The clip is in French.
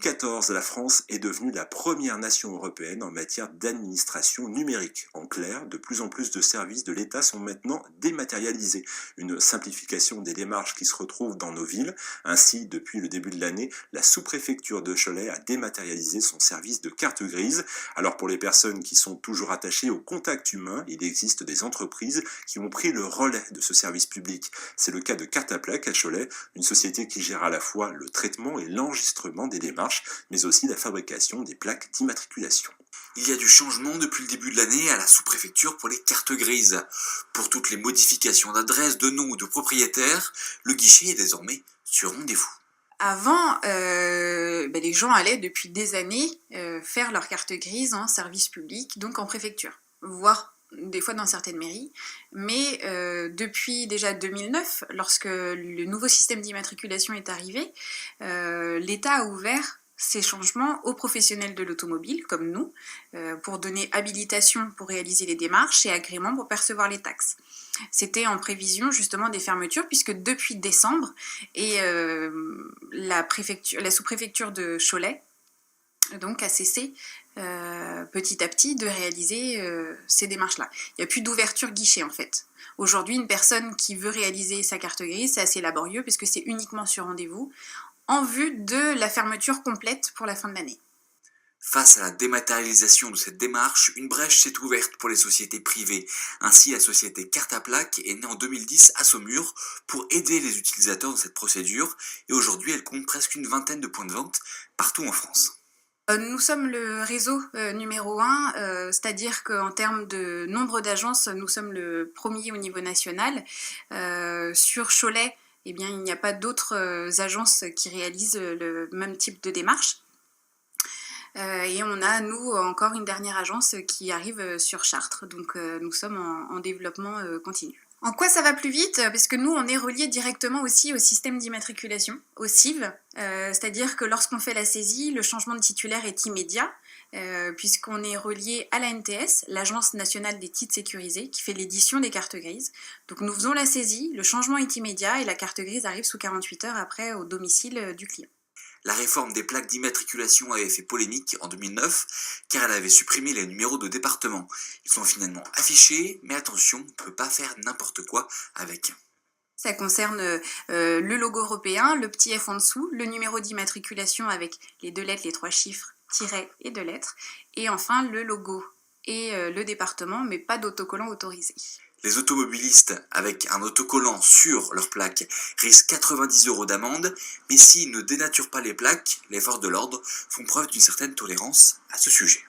2014, la France est devenue la première nation européenne en matière d'administration numérique. En clair, de plus en plus de services de l'État sont maintenant dématérialisés. Une simplification des démarches qui se retrouvent dans nos villes. Ainsi, depuis le début de l'année, la sous-préfecture de Cholet a dématérialisé son service de carte grise. Alors pour les personnes qui sont toujours attachées au contact humain, il existe des entreprises qui ont pris le relais de ce service public. C'est le cas de Carte à Plaque à Cholet, une société qui gère à la fois le traitement et l'enregistrement des démarches, mais aussi la fabrication des plaques d'immatriculation. Il y a du changement depuis le début de l'année à la sous-préfecture pour les cartes grises. Pour toutes les modifications d'adresse, de nom ou de propriétaire, le guichet est désormais sur rendez-vous. Avant, les gens allaient depuis des années faire leur carte grise en service public, donc en préfecture, voire des fois dans certaines mairies, mais depuis déjà 2009, lorsque le nouveau système d'immatriculation est arrivé, l'État a ouvert ces changements aux professionnels de l'automobile, comme nous, pour donner habilitation pour réaliser les démarches et agrément pour percevoir les taxes. C'était en prévision justement des fermetures, puisque depuis décembre, et la sous-préfecture de Cholet donc a cessé petit à petit de réaliser ces démarches-là. Il n'y a plus d'ouverture guichet en fait. Aujourd'hui, une personne qui veut réaliser sa carte grise, c'est assez laborieux puisque c'est uniquement sur rendez-vous, en vue de la fermeture complète pour la fin de l'année. Face à la dématérialisation de cette démarche, une brèche s'est ouverte pour les sociétés privées. Ainsi, la société Carte à Plaque est née en 2010 à Saumur pour aider les utilisateurs dans cette procédure et aujourd'hui elle compte presque une vingtaine de points de vente partout en France. Nous sommes le réseau numéro 1, c'est-à-dire qu'en termes de nombre d'agences, nous sommes le premier au niveau national. Sur Cholet, eh bien, il n'y a pas d'autres agences qui réalisent le même type de démarche. Et on a, nous, encore une dernière agence qui arrive sur Chartres, donc nous sommes en développement continu. En quoi ça va plus vite? Parce que nous, on est relié directement aussi au système d'immatriculation, au CIV, c'est-à-dire que lorsqu'on fait la saisie, le changement de titulaire est immédiat, puisqu'on est relié à la l'ANTS, l'Agence nationale des titres sécurisés, qui fait l'édition des cartes grises. Donc nous faisons la saisie, le changement est immédiat et la carte grise arrive sous 48 heures après au domicile du client. La réforme des plaques d'immatriculation avait fait polémique en 2009 car elle avait supprimé les numéros de département. Ils sont finalement affichés, mais attention, on ne peut pas faire n'importe quoi avec. Ça concerne le logo européen, le petit F en dessous, le numéro d'immatriculation avec les 2 lettres, les 3 chiffres, tirets et 2 lettres, et enfin le logo et le département, mais pas d'autocollant autorisé. Les automobilistes avec un autocollant sur leur plaque risquent 90 € d'amende, mais s'ils ne dénaturent pas les plaques, les forces de l'ordre font preuve d'une certaine tolérance à ce sujet.